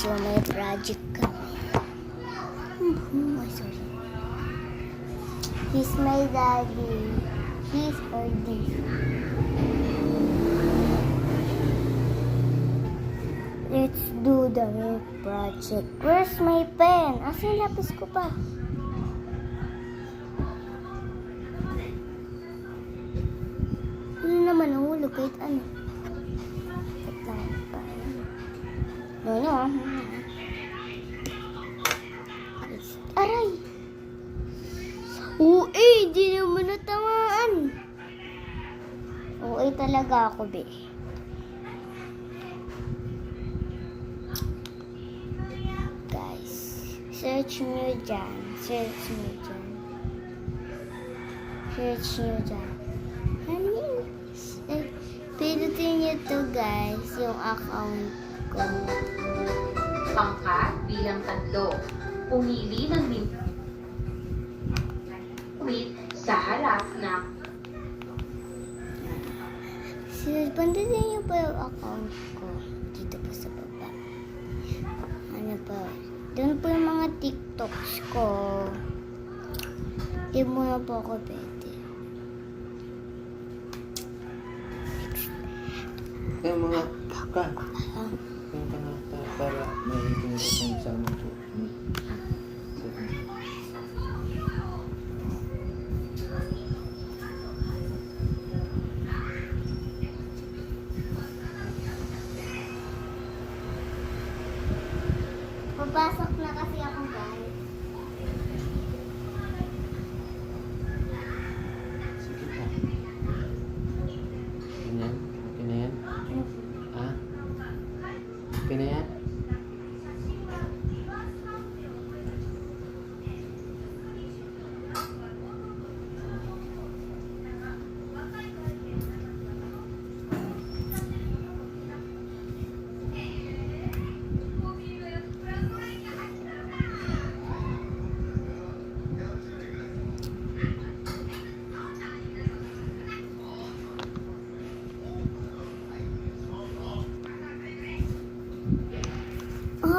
So, may project kami. Ay, sorry. He's my daddy. He's or this. Let's do the project. Where's my pen? Asa yung lapis ko pa? Ano naman nahulog kahit ano? Wait lang pa. No. Aray! Di naman natamaan. Talaga ako, be. Guys, search nyo dyan. Pinutin nyo to, guys, yung account ko. Pangkat bilang 3. Pumili ng sa harap na Pindutin nyo pa yung account ko. Dito pa sa baba. Ano pa? Doon po yung mga TikToks ko. Di mo na po ako pwede. Yung mga yung kanata para may itinutong sa mga po. Papasok na kasi ako, guys. Sige pa. Ganyan? Okay na yan? Ha? Okay na yan?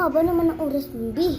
Haba naman ang oras mo, B.